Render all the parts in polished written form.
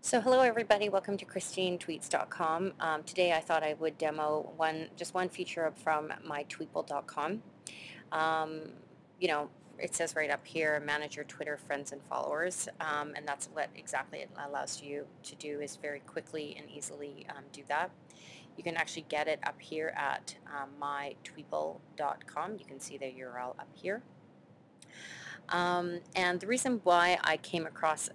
So hello everybody, welcome to ChristineTweets.com. Today I thought I would demo just one feature from my Tweeple.com. Um, you know, it says right up here, manage your Twitter friends and followers, and that's what exactly it allows you to do is very quickly and easily do that. You can actually get it up here at mytweeple.com. You can see the URL up here. And the reason why I came across,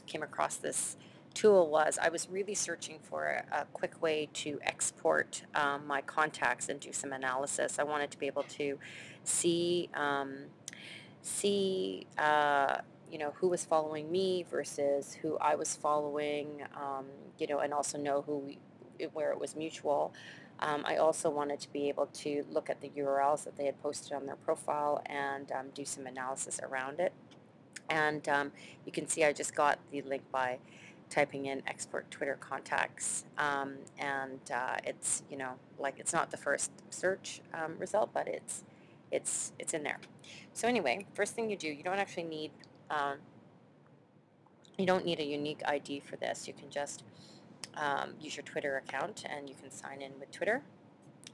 came across this tool was I was really searching for a quick way to export my contacts and do some analysis. I wanted to be able to see, see, who was following me versus who I was following, and also know where it was mutual. I also wanted to be able to look at the URLs that they had posted on their profile and do some analysis around it. And you can see I just got the link by typing in export Twitter contacts, and it's it's not the first search result, but it's in there. So anyway, first thing you do, um, you don't need a unique ID for this. You can just use your Twitter account and you can sign in with Twitter.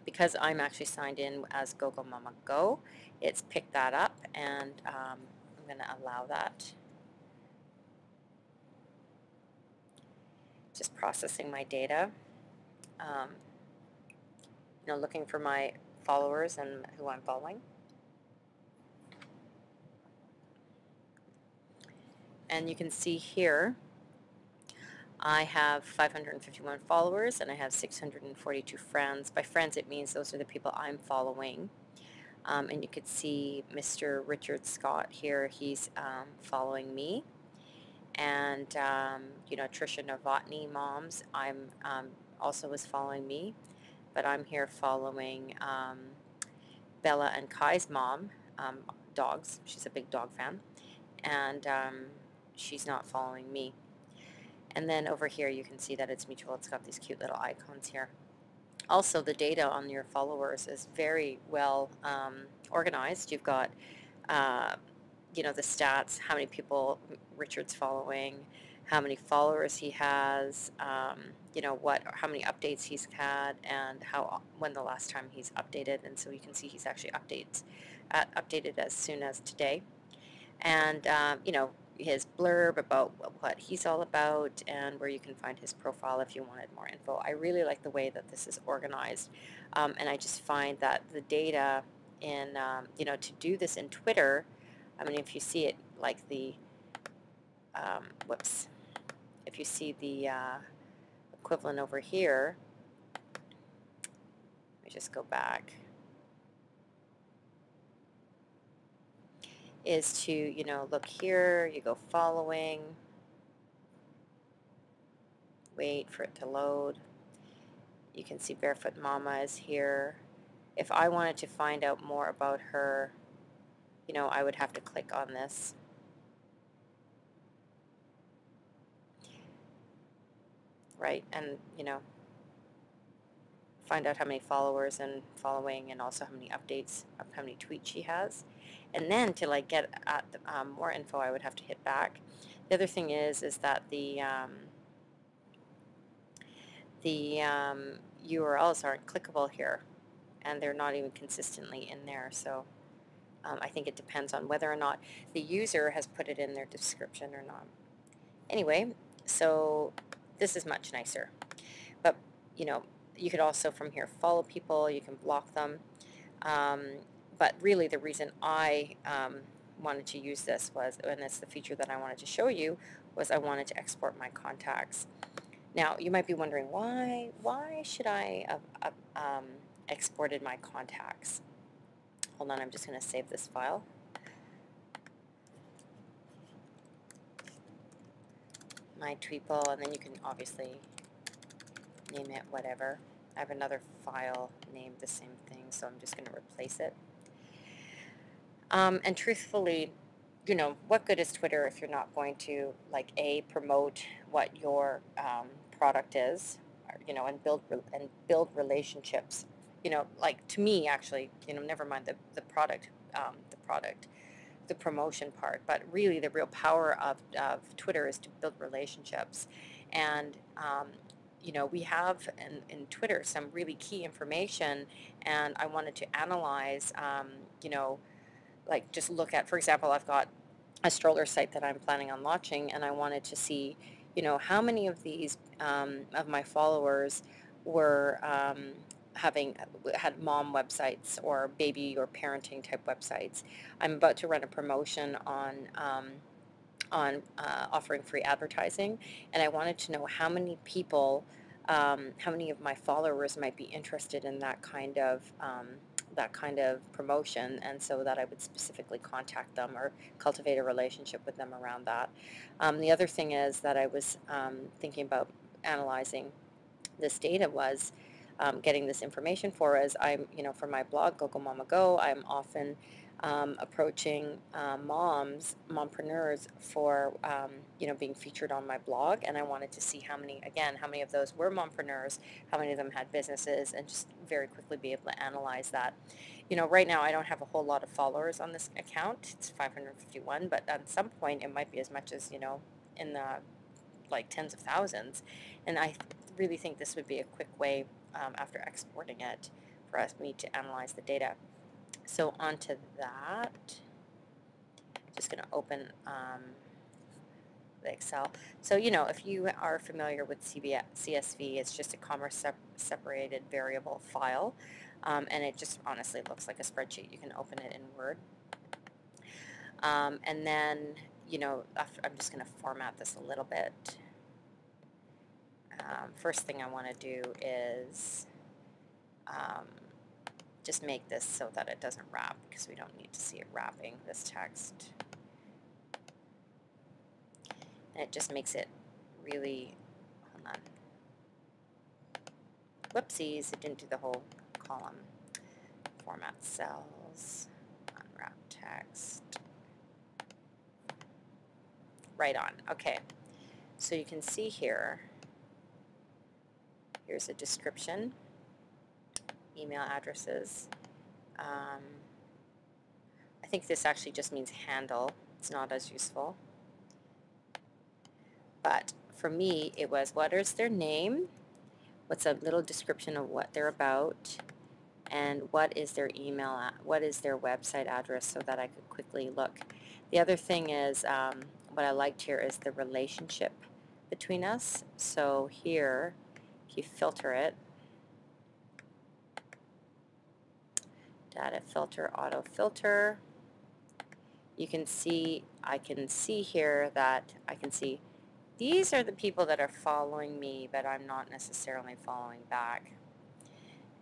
Because I'm actually signed in as GoGo Mama Go, it's picked that up, and I'm going to allow that. Just processing my data. Um, looking for my followers and who I'm following. And you can see here I have 551 followers and I have 642 friends. By friends, it means those are the people I'm following. And you could see Mr. Richard Scott here. He's following me. And, Trisha Novotny moms, I'm also was following me. But I'm here following Bella and Kai's mom, dogs. She's a big dog fan. And she's not following me. And then over here you can see that it's mutual. It's got these cute little icons here. Also, the data on your followers is very well organized. You've got, the stats, how many people Richard's following, how many followers he has, how many updates he's had, and when the last time he's updated. And so you can see he's actually updated as soon as today. And, his blurb about what he's all about and where you can find his profile if you wanted more info. I really like the way that this is organized, and I just find that the data to do this in Twitter, I mean, if you see it like if you see the equivalent over here, let me just go back, is to, look here, you go following, wait for it to load. You can see Barefoot Mama is here. If I wanted to find out more about her, I would have to click on this. Right, and, find out how many followers and following and also how many updates, how many tweets she has. And then to get at more info, I would have to hit back. The other thing is that the URLs aren't clickable here, and they're not even consistently in there. So I think it depends on whether or not the user has put it in their description or not. Anyway, so this is much nicer. But, you could also from here follow people, you can block them. But really the reason I wanted to use this was, and it's the feature that I wanted to show you, was I wanted to export my contacts. Now, you might be wondering, why should I have exported my contacts? Hold on, I'm just going to save this file. My Tweeple, and then you can obviously name it whatever. I have another file named the same thing, so I'm just going to replace it. And truthfully, what good is Twitter if you're not going to, promote what your product is, or, and build relationships. To me, actually, never mind the product, the promotion part, but really the real power of Twitter is to build relationships. And you know, we have in Twitter some really key information, and I wanted to analyze, you know, like just look at, for example, I've got a stroller site that I'm planning on launching, and I wanted to see, you know, how many of these of my followers were had mom websites or baby or parenting type websites. I'm about to run a promotion on offering free advertising, and I wanted to know how many people, how many of my followers might be interested in that kind of promotion, and so that I would specifically contact them or cultivate a relationship with them around that. The other thing is that I was thinking about analyzing this data was getting this information for as I'm, you know, for my blog, Go Go Mama Go, I'm often approaching mompreneurs for, you know, being featured on my blog, and I wanted to see how many, again, how many of those were mompreneurs, how many of them had businesses, and just very quickly be able to analyze that. You know, right now I don't have a whole lot of followers on this account. It's 551, but at some point it might be as much as, you know, in the like tens of thousands. And I really think this would be a quick way, after exporting it, for me to analyze the data. So onto that, just going to open the Excel. So, you know, if you are familiar with CSV, it's just a comma separated variable file, and it just honestly looks like a spreadsheet. You can open it in Word. And then, you know, I'm just going to format this a little bit. First thing I want to do is just make this so that it doesn't wrap, because we don't need to see it wrapping this text. And it just makes it really, hold on, whoopsies, it didn't do the whole column. Format cells, unwrap text. Right on, okay. So you can see here, here's a description, email addresses. I think this actually just means handle. It's not as useful. But for me, it was, what is their name? What's a little description of what they're about? And what is their email, what is their website address, so that I could quickly look. The other thing is, what I liked here is the relationship between us. So here, if you filter it, data filter, auto filter, you can see, I can see here that I can see these are the people that are following me, but I'm not necessarily following back.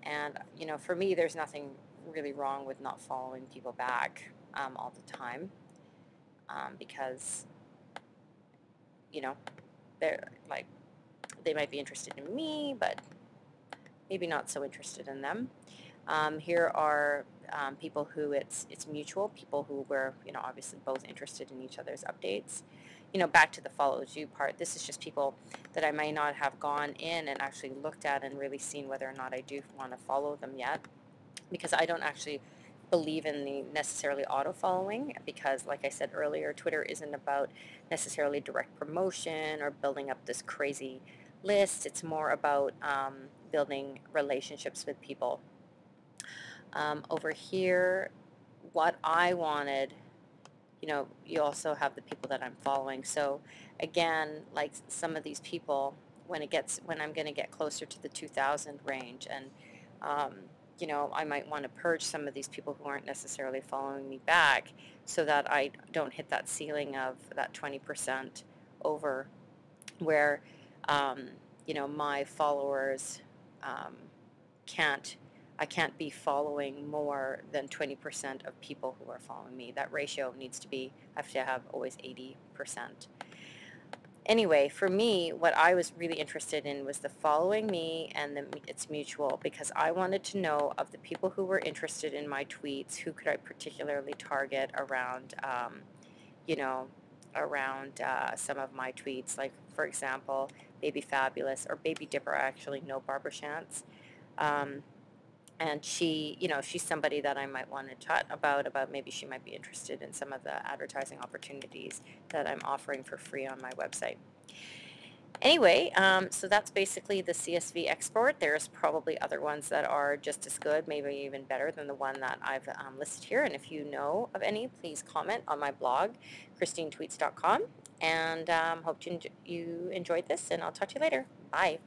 And, you know, for me, there's nothing really wrong with not following people back all the time, because, you know, they're like, they might be interested in me, but maybe not so interested in them. Here are people who it's mutual, people who were, you know, obviously both interested in each other's updates. You know, back to the follows you part, this is just people that I may not have gone in and actually looked at and really seen whether or not I do want to follow them yet, because I don't actually believe in the necessarily auto-following, because like I said earlier, Twitter isn't about necessarily direct promotion or building up this crazy list. It's more about building relationships with people. Over here, what I wanted, you know, you also have the people that I'm following. So again, like some of these people, when I'm going to get closer to the 2,000 range, and you know, I might want to purge some of these people who aren't necessarily following me back, so that I don't hit that ceiling of that 20% over, where you know, my followers I can't be following more than 20% of people who are following me. That ratio needs to be, I have to have always 80%. Anyway, for me, what I was really interested in was the following me and it's mutual, because I wanted to know of the people who were interested in my tweets, who could I particularly target around, you know, around some of my tweets, like for example, Baby Fabulous or Baby Dipper. I actually know Barbara Shantz. And she, she's somebody that I might want to chat about maybe she might be interested in some of the advertising opportunities that I'm offering for free on my website. Anyway, so that's basically the CSV export. There's probably other ones that are just as good, maybe even better than the one that I've listed here. And if you know of any, please comment on my blog, christinetweets.com. And hope you enjoyed this, and I'll talk to you later. Bye.